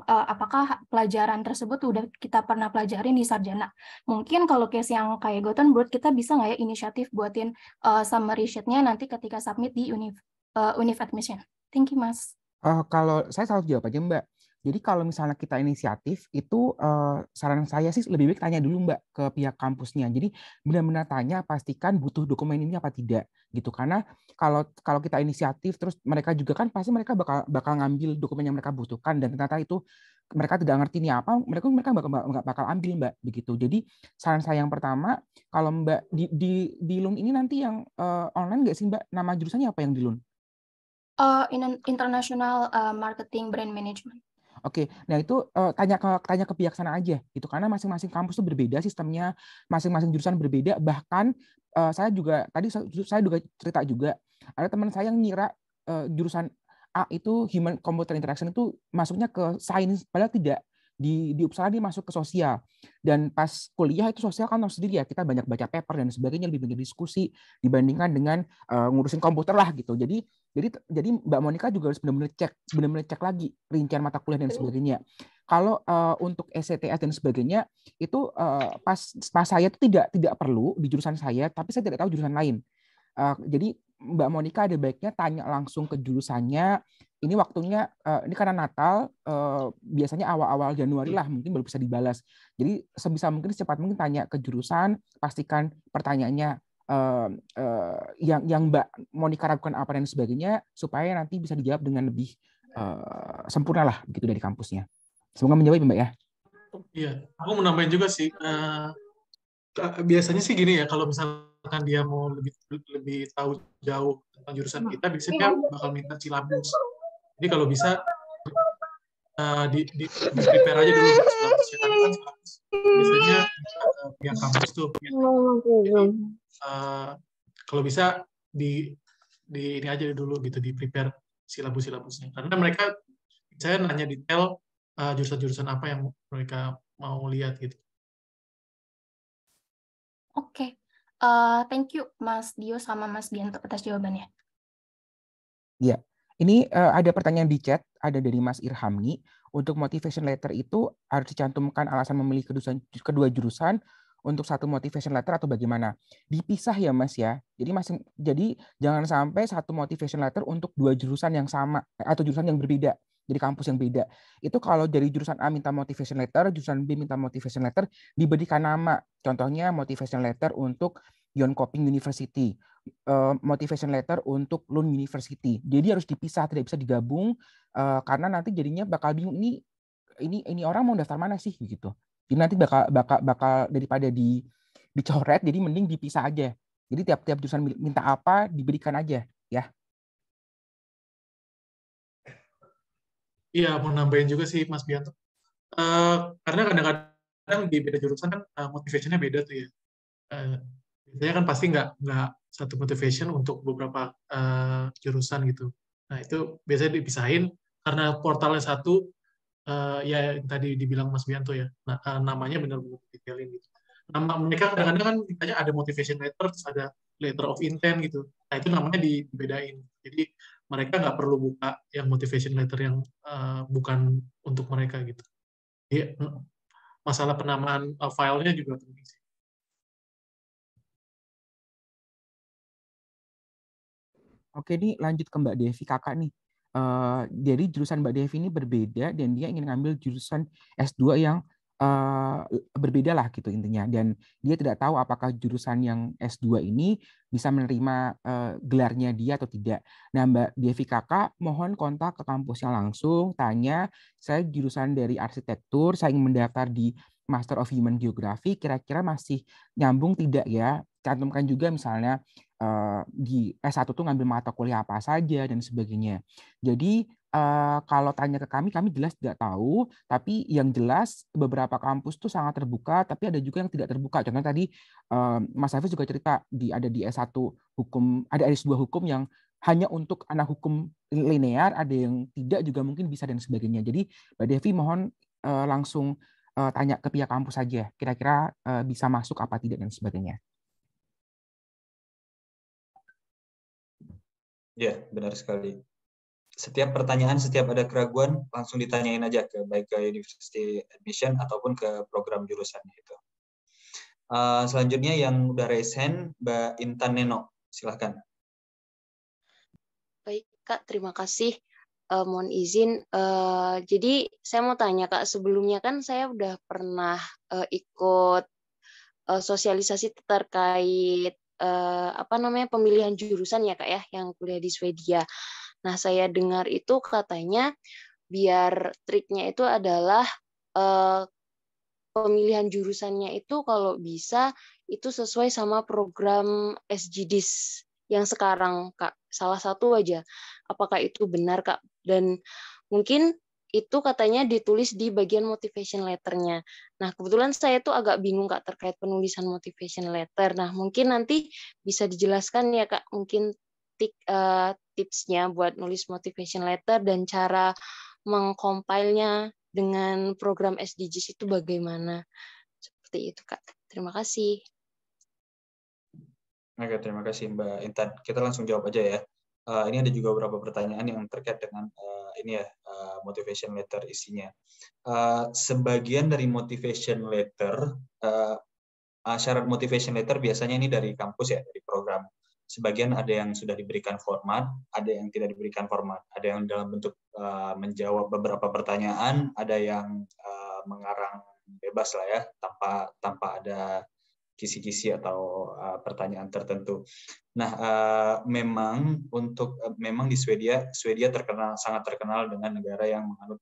apakah pelajaran tersebut udah kita pernah pelajarin di sarjana. Mungkin kalau case yang kayak Gothenburg, kita bisa nggak ya inisiatif buatin summary sheet-nya nanti ketika submit di Univ Admission. Thank you, Mas. Kalau saya selalu jawab aja, Mbak. Jadi kalau misalnya kita inisiatif, itu saran saya sih lebih baik tanya dulu, Mbak, ke pihak kampusnya. Jadi benar-benar tanya, pastikan butuh dokumen ini apa tidak, gitu. Karena kalau kita inisiatif, terus mereka juga kan pasti mereka bakal ngambil dokumen yang mereka butuhkan, dan ternyata itu mereka tidak ngerti ini apa, mereka bakal ambil, Mbak, begitu. Jadi saran saya yang pertama, kalau Mbak di LUN ini nanti yang online nggak sih, Mbak? Nama jurusannya apa yang di LUN? International Marketing Brand Management. Oke, nah itu tanya ke pihak sana aja, gitu. Karena masing-masing kampus itu berbeda sistemnya, masing-masing jurusan berbeda. Bahkan saya juga cerita juga, ada teman saya yang ngira jurusan A itu Human Computer Interaction itu masuknya ke sains, padahal tidak. Di Uppsala dia masuk ke sosial, dan pas kuliah itu sosial kan sendiri ya, kita banyak baca paper dan sebagainya, lebih banyak diskusi dibandingkan dengan ngurusin komputer lah gitu. Jadi Mbak Monica juga harus benar-benar cek lagi rincian mata kuliah dan sebagainya. Kalau untuk SCTS dan sebagainya itu pas saya itu tidak perlu di jurusan saya, tapi saya tidak tahu jurusan lain. Jadi Mbak Monica ada baiknya tanya langsung ke jurusannya. Ini waktunya, ini karena Natal, biasanya awal-awal Januari lah, mungkin baru bisa dibalas. Jadi sebisa mungkin secepat mungkin tanya ke jurusan, pastikan pertanyaannya yang Mbak Monica ragukan apa dan sebagainya, supaya nanti bisa dijawab dengan lebih sempurna lah begitu dari kampusnya. Semoga menjawab, Mbak ya. Iya, aku mau nambahin juga sih. Biasanya sih gini ya, kalau misalkan dia mau lebih tahu jauh tentang jurusan kita, biasanya dia bakal minta silabus. Jadi kalau bisa di prepare aja dulu silabusnya, karena kan silabus biasanya pihak kampus tuh. Jadi kalau bisa di ini aja dulu gitu, di prepare silabusnya. Karena mereka saya nanya detail jurusan-jurusan apa yang mereka mau lihat gitu. Oke, thank you Mas Dio sama Mas Bianto atas jawabannya. Iya, Ini ada pertanyaan di chat, ada dari Mas Irhamni. Untuk motivation letter itu harus dicantumkan alasan memilih kedua jurusan untuk satu motivation letter atau bagaimana? Dipisah ya Mas ya. Jadi jangan sampai satu motivation letter untuk dua jurusan yang sama atau jurusan yang berbeda. Jadi kampus yang beda. Itu kalau dari jurusan A minta motivation letter, jurusan B minta motivation letter, diberikan nama. Contohnya motivation letter untuk Yonköping University, motivation letter untuk Lund University. Jadi harus dipisah, tidak bisa digabung karena nanti jadinya bakal bingung ini orang mau daftar mana sih gitu. Jadi nanti bakal daripada dicoret, jadi mending dipisah aja. Jadi tiap jurusan minta apa diberikan aja ya. Iya, mau nambahin juga sih Mas Bianto. Karena kadang-kadang di beda jurusan kan motivation-nya beda tuh ya. Biasanya kan pasti nggak satu motivation untuk beberapa jurusan gitu. Nah itu biasanya dipisahin karena portalnya satu, ya yang tadi dibilang Mas Bianto ya. Nah, namanya benar-benar detailin gitu. Nama mereka kadang-kadang kan ditanya ada motivation letter, terus ada letter of intent gitu. Nah itu namanya dibedain. Jadi mereka nggak perlu buka yang motivation letter yang bukan untuk mereka gitu. Jadi masalah penamaan filenya juga penting sih. Oke, nih lanjut ke Mbak Devi, kakak nih. Dari jurusan Mbak Devi ini berbeda dan dia ingin ngambil jurusan S2 yang berbeda lah gitu intinya. Dan dia tidak tahu apakah jurusan yang S2 ini bisa menerima gelarnya dia atau tidak. Nah, Mbak Devi kakak mohon kontak ke kampusnya langsung, tanya, saya jurusan dari arsitektur, saya ingin mendaftar di Master of Human Geography, kira-kira masih nyambung tidak ya? Cantumkan juga misalnya di S1 tuh ngambil mata kuliah apa saja dan sebagainya. Jadi kalau tanya ke kami jelas tidak tahu, tapi yang jelas beberapa kampus tuh sangat terbuka, tapi ada juga yang tidak terbuka. Contohnya tadi Mas Hafiz juga cerita ada di S1 hukum, ada S2 hukum yang hanya untuk anak hukum linear, ada yang tidak juga mungkin bisa dan sebagainya. Jadi Mbak Devi mohon langsung tanya ke pihak kampus saja, kira-kira bisa masuk apa tidak dan sebagainya. Ya, benar sekali. Setiap pertanyaan, setiap ada keraguan, langsung ditanyain aja baik ke University Admission ataupun ke program jurusan itu. Selanjutnya yang udah raise hand, Mbak Intan Neno, silahkan. Baik Kak, terima kasih. Mohon izin. Jadi saya mau tanya Kak, sebelumnya kan saya udah pernah ikut sosialisasi terkait pemilihan jurusan ya Kak ya, yang kuliah di Swedia. Nah, saya dengar itu katanya biar triknya itu adalah pemilihan jurusannya itu kalau bisa itu sesuai sama program SGDIS yang sekarang Kak. Salah satu aja. Apakah itu benar Kak? Dan mungkin itu katanya ditulis di bagian motivation letter-nya. Nah, kebetulan saya tuh agak bingung Kak terkait penulisan motivation letter. Nah, mungkin nanti bisa dijelaskan ya Kak, mungkin tipsnya buat nulis motivation letter dan cara mengcompile-nya dengan program SDGs itu bagaimana. Seperti itu Kak. Terima kasih. Oke, terima kasih Mbak Intan. Kita langsung jawab aja ya. Ini ada juga beberapa pertanyaan yang terkait dengan motivation letter isinya. Sebagian dari motivation letter, syarat motivation letter biasanya ini dari kampus ya, dari program. Sebagian ada yang sudah diberikan format, ada yang tidak diberikan format. Ada yang dalam bentuk menjawab beberapa pertanyaan, ada yang mengarang bebas lah ya, tanpa ada kisi-kisi atau pertanyaan tertentu. Nah, memang di Swedia sangat terkenal dengan negara yang menganut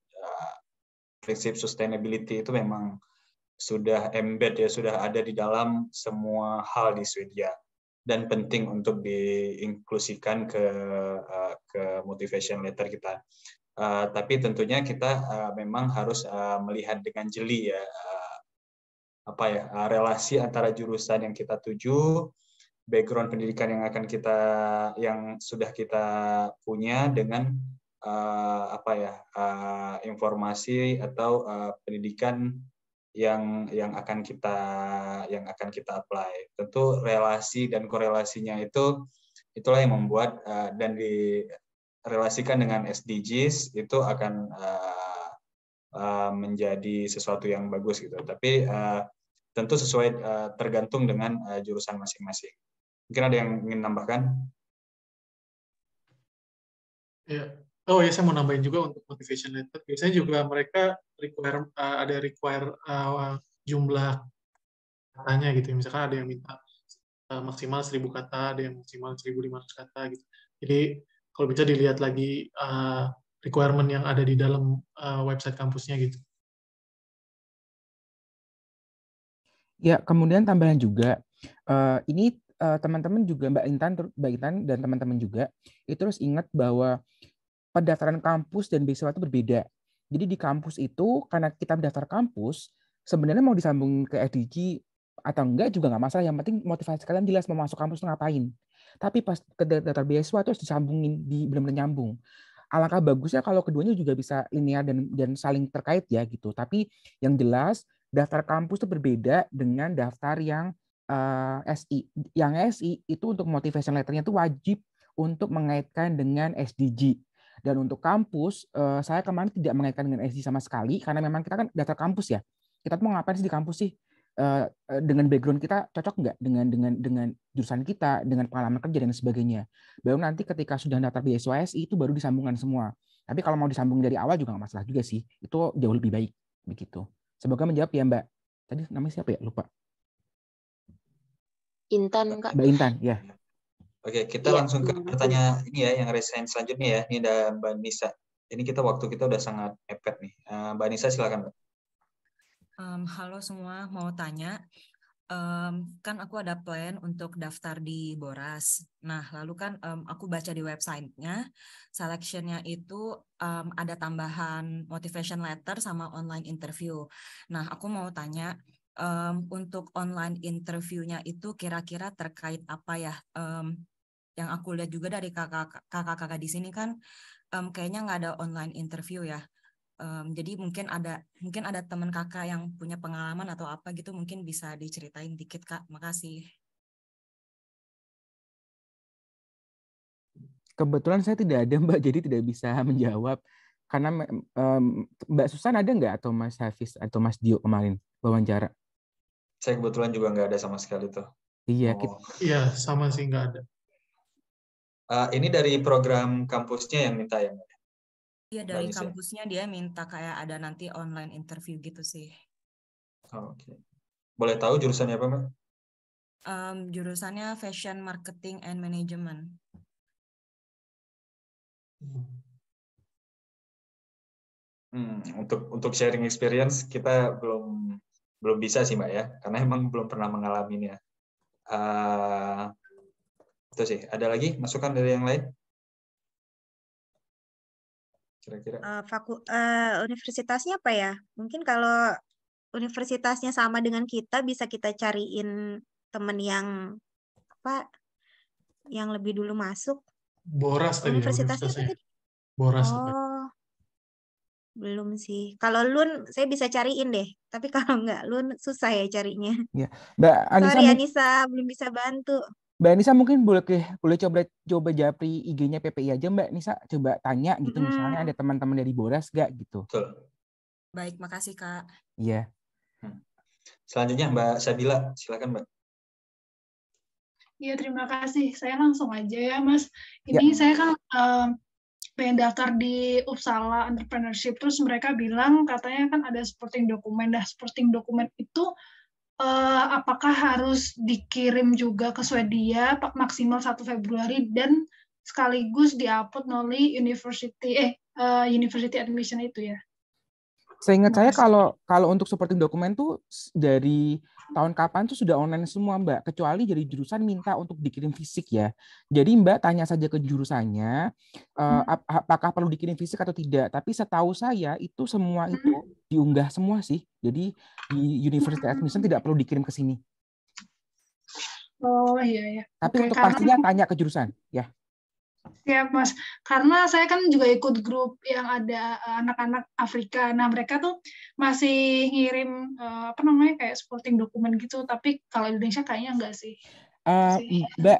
prinsip sustainability itu memang sudah embed ya, sudah ada di dalam semua hal di Swedia dan penting untuk diinklusikan ke motivation letter kita. Tapi tentunya kita memang harus melihat dengan jeli ya relasi antara jurusan yang kita tuju, background pendidikan yang sudah kita punya dengan informasi atau pendidikan yang akan kita apply. Tentu relasi dan korelasinya itulah yang membuat dan relasikan dengan SDGs itu akan menjadi sesuatu yang bagus gitu. Tapi tentu sesuai tergantung dengan jurusan masing-masing. Mungkin ada yang ingin nambahkan? Ya. Oh ya, saya mau nambahin juga untuk motivation letter. Biasanya juga mereka require jumlah katanya gitu. Misalkan ada yang minta maksimal 1.000 kata, ada yang maksimal 1.500 kata gitu. Jadi kalau bisa dilihat lagi requirement yang ada di dalam website kampusnya gitu. Ya, kemudian tambahan juga, ini teman-teman juga Mbak Intan dan teman-teman juga itu harus ingat bahwa pendaftaran kampus dan beasiswa itu berbeda. Jadi di kampus itu karena kita mendaftar kampus, sebenarnya mau disambung ke SDG atau enggak juga nggak masalah. Yang penting motivasi kalian jelas mau masuk kampus itu ngapain. Tapi pas ke daftar beasiswa itu harus disambungin, benar-benar nyambung. Alangkah bagusnya kalau keduanya juga bisa linear dan saling terkait ya gitu. Tapi yang jelas daftar kampus itu berbeda dengan daftar yang SI. Yang SI itu untuk motivation letter-nya itu wajib untuk mengaitkan dengan SDG. Dan untuk kampus, saya kemarin tidak mengaitkan dengan SDG sama sekali karena memang kita kan daftar kampus ya. Kita mau ngapain sih di kampus sih? Dengan background kita cocok nggak dengan jurusan kita, dengan pengalaman kerja dan sebagainya. Baru nanti ketika sudah daftar beasiswa SI itu baru disambungkan semua. Tapi kalau mau disambung dari awal juga nggak masalah juga sih. Itu jauh lebih baik begitu. Semoga menjawab ya Mbak. Tadi namanya siapa ya? Lupa. Intan, Kak. Mbak Intan, ya. Oke, kita langsung ke pertanyaan ini ya, yang resign selanjutnya ya. Ini ada Mbak Nisa. Ini waktu kita udah sangat mepet nih. Mbak Nisa silakan, Mbak. Halo semua, mau tanya. Kan aku ada plan untuk daftar di Boras. Nah, lalu kan aku baca di website-nya, selection-nya itu ada tambahan motivation letter sama online interview. Nah, aku mau tanya, untuk online interview-nya itu kira-kira terkait apa ya? Yang aku lihat juga dari kakak-kakak di sini kan kayaknya nggak ada online interview ya. Jadi mungkin ada teman kakak yang punya pengalaman atau apa gitu, mungkin bisa diceritain dikit Kak. Makasih. Kebetulan saya tidak ada Mbak, jadi tidak bisa menjawab. Karena Mbak Susan ada nggak atau Mas Hafiz atau Mas Dio kemarin wawancara? Saya kebetulan juga nggak ada sama sekali tuh. Iya. Iya, sama sih nggak ada. Ini dari program kampusnya yang minta ya Mbak? Iya, dari kampusnya dia minta kayak ada nanti online interview gitu sih. Oke. Boleh tahu jurusannya apa Mbak? Jurusannya Fashion Marketing and Management. Untuk sharing experience kita belum bisa sih Mbak ya, karena emang belum pernah mengalaminya. Itu sih. Ada lagi masukan dari yang lain? Kira-kira. Universitasnya apa ya? Mungkin kalau universitasnya sama dengan kita, bisa kita cariin teman yang apa? Yang lebih dulu masuk. Boras tadi. Universitasnya apa tadi? Boras. Oh, belum sih. Kalau Lun, saya bisa cariin deh. Tapi kalau nggak Lun, susah ya carinya. Ya. Mbak Anissa, sorry Anissa, belum bisa bantu. Mbak Nisa mungkin boleh coba japri IG-nya PPI aja Mbak Nisa, coba tanya gitu misalnya ada teman-teman dari Boras gak gitu. Betul. Baik, makasih Kak. Iya. Selanjutnya Mbak Sabila, silakan Mbak. Iya, terima kasih. Saya langsung aja ya Mas. Ini saya kan pengen daftar di Uppsala Entrepreneurship, terus mereka bilang katanya kan ada supporting dokumen. Nah, supporting dokumen itu apakah harus dikirim juga ke Swedia maksimal 1 Februari dan sekaligus diupload melalui university admission itu ya? Seingat saya kalau untuk supporting dokumen tuh dari tahun kapan tuh sudah online semua Mbak, kecuali dari jurusan minta untuk dikirim fisik ya. Jadi Mbak tanya saja ke jurusannya apakah perlu dikirim fisik atau tidak. Tapi setahu saya itu semua itu diunggah semua sih. Jadi di university admission tidak perlu dikirim ke sini. Oh iya ya. Tapi untuk pastinya tanya ke jurusan ya. Ya Mas, karena saya kan juga ikut grup yang ada anak-anak Afrika. Nah mereka tuh masih ngirim kayak supporting dokumen gitu. Tapi kalau Indonesia kayaknya enggak sih. Mbak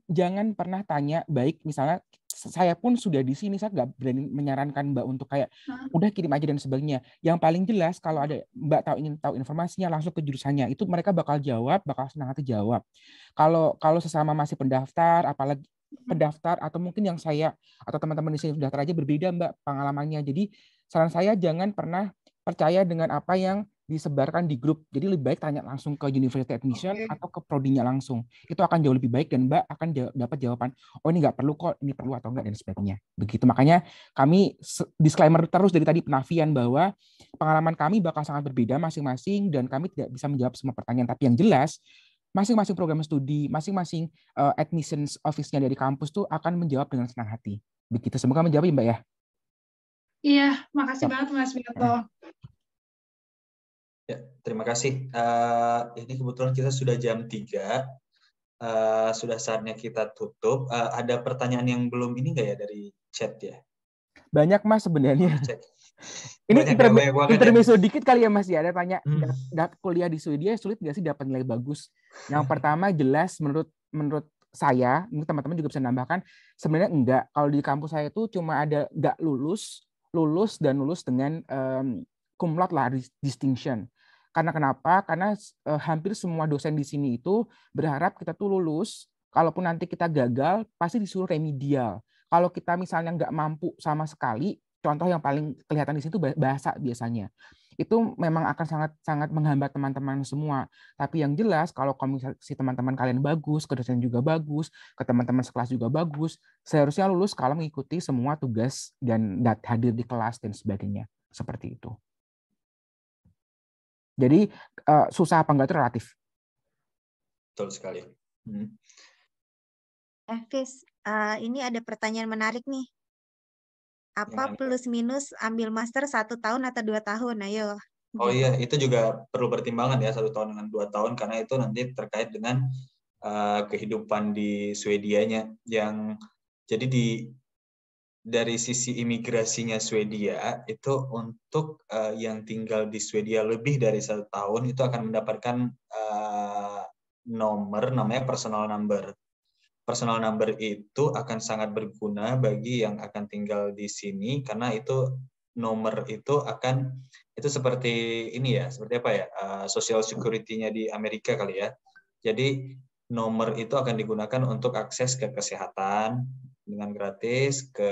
jangan pernah tanya baik misalnya saya pun sudah di sini, saya nggak berani menyarankan Mbak untuk kayak udah kirim aja dan sebagainya. Yang paling jelas kalau ada Mbak ingin tahu informasinya langsung ke jurusannya, itu mereka bakal senang hati jawab. Kalau sesama masih pendaftar, apalagi pendaftar atau mungkin yang saya atau teman-teman di sini pendaftar aja berbeda Mbak pengalamannya. Jadi saran saya jangan pernah percaya dengan apa yang disebarkan di grup. Jadi lebih baik tanya langsung ke University Admission atau ke prodinya langsung. Itu akan jauh lebih baik dan Mbak akan dapat jawaban, oh ini nggak perlu kok, ini perlu atau enggak dan sebagainya. Begitu. Makanya kami disclaimer terus dari tadi penafian bahwa pengalaman kami bakal sangat berbeda masing-masing dan kami tidak bisa menjawab semua pertanyaan. Tapi yang jelas masing-masing program studi, masing-masing admissions office-nya dari kampus tuh akan menjawab dengan senang hati. Begitu. Semoga menjawab ya Mbak ya. Iya, makasih banget Mas Bianto. Ya, terima kasih. Ini kebetulan kita sudah jam 3. Sudah saatnya kita tutup. Ada pertanyaan yang belum ini nggak ya dari chat ya? Banyak Mas sebenarnya. Ini intermezzo dikit kali ya Mas ya. Ada tanya, kuliah di Swedia sulit nggak sih dapat nilai bagus? Yang pertama jelas menurut saya, ini teman-teman juga bisa nambahkan, sebenarnya enggak. Kalau di kampus saya itu cuma ada nggak lulus dan lulus dengan cum laude lah, distinction. Karena kenapa? Karena hampir semua dosen di sini itu berharap kita tuh lulus. Kalaupun nanti kita gagal, pasti disuruh remedial. Kalau kita misalnya nggak mampu sama sekali, contoh yang paling kelihatan di situ bahasa biasanya. Itu memang akan sangat menghambat teman-teman semua. Tapi yang jelas, kalau komunikasi teman-teman kalian bagus, ke dosen juga bagus, ke teman-teman sekelas juga bagus, seharusnya lulus kalau mengikuti semua tugas dan hadir di kelas dan sebagainya. Seperti itu. Jadi susah apa enggak itu relatif. Betul sekali. Fis, ini ada pertanyaan menarik nih. Apa plus minus ambil master 1 tahun atau 2 tahun? Ayo. Oh iya, itu juga perlu pertimbangan ya 1 tahun dengan 2 tahun karena itu nanti terkait dengan kehidupan di Swedianya yang jadi dari sisi imigrasinya Swedia itu untuk yang tinggal di Swedia lebih dari 1 tahun itu akan mendapatkan nomor namanya personal number. Personal number itu akan sangat berguna bagi yang akan tinggal di sini karena itu nomor itu seperti ini ya, seperti apa ya, social security-nya di Amerika kali ya. Jadi nomor itu akan digunakan untuk akses ke kesehatan dengan gratis, ke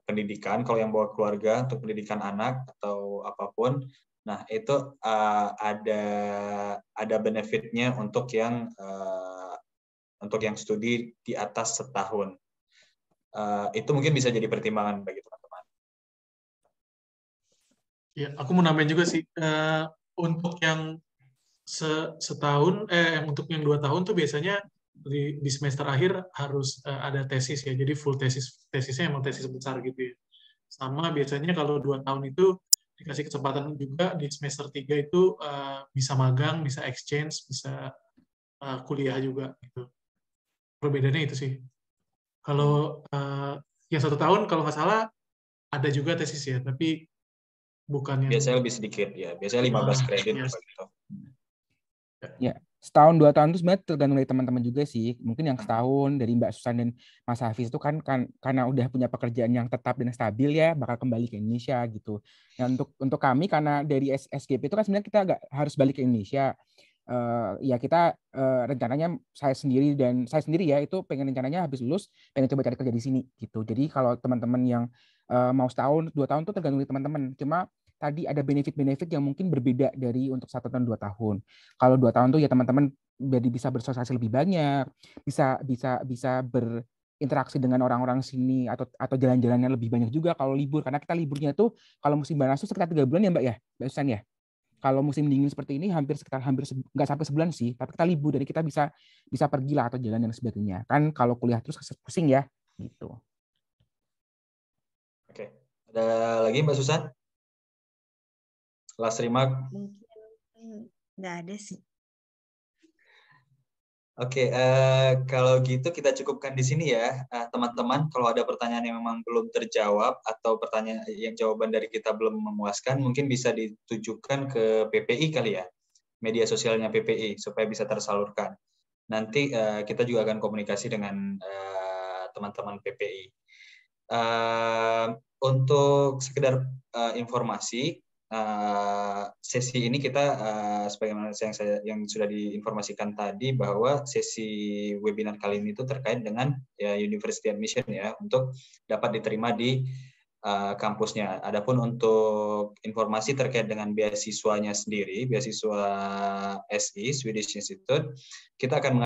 pendidikan kalau yang bawa keluarga untuk pendidikan anak atau apapun. Nah itu ada benefitnya untuk yang studi di atas setahun. Itu mungkin bisa jadi pertimbangan bagi teman-teman. Ya, aku mau nambahin juga sih untuk yang setahun, untuk yang 2 tahun tuh biasanya di semester akhir harus ada tesis ya, jadi full tesisnya emang tesis besar gitu ya. Sama biasanya kalau 2 tahun itu dikasih kesempatan juga di semester 3 itu bisa magang, bisa exchange, bisa kuliah juga gitu. Perbedaannya itu sih. Kalau yang 1 tahun kalau nggak salah ada juga tesis ya, tapi bukan yang biasanya lebih sedikit ya, biasanya 15 kredit gitu. Ya, setahun 2 tahun itu sebenarnya tergantung dari teman-teman juga sih. Mungkin yang setahun dari Mbak Susan dan Mas Hafiz itu kan karena udah punya pekerjaan yang tetap dan stabil ya, bakal kembali ke Indonesia gitu. Nah, untuk kami karena dari SGP itu kan sebenarnya kita agak harus balik ke Indonesia. Ya kita rencananya saya sendiri ya itu pengen rencananya habis lulus pengen coba cari kerja di sini gitu. Jadi kalau teman-teman yang mau setahun 2 tahun itu tergantung dari teman-teman. Cuma tadi ada benefit-benefit yang mungkin berbeda dari untuk 1 tahun 2 tahun. Kalau 2 tahun tuh ya teman-teman jadi bisa bersosialisasi lebih banyak, bisa berinteraksi dengan orang-orang sini atau jalan-jalannya lebih banyak juga kalau libur karena kita liburnya tuh kalau musim panas itu sekitar 3 bulan ya Mbak ya, Mbak Susan ya. Kalau musim dingin seperti ini hampir nggak sampai sebulan sih, tapi kita libur jadi kita bisa pergi lah atau jalan dan sebagainya. Kan kalau kuliah terus pusing ya, gitu. Oke, ada lagi Mbak Susan? Last remark? Mungkin nggak ada sih. Oke, kalau gitu kita cukupkan di sini ya, teman-teman. Kalau ada pertanyaan yang memang belum terjawab atau pertanyaan yang jawaban dari kita belum memuaskan, mungkin bisa ditujukan ke PPI kali ya, media sosialnya PPI supaya bisa tersalurkan. nanti kita juga akan komunikasi dengan teman-teman PPI. Untuk sekedar informasi, sesi ini kita sebagaimana yang sudah diinformasikan tadi bahwa sesi webinar kali ini itu terkait dengan university admission ya, untuk dapat diterima di kampusnya. Adapun untuk informasi terkait dengan beasiswanya sendiri, beasiswa SI Swedish Institute, kita akan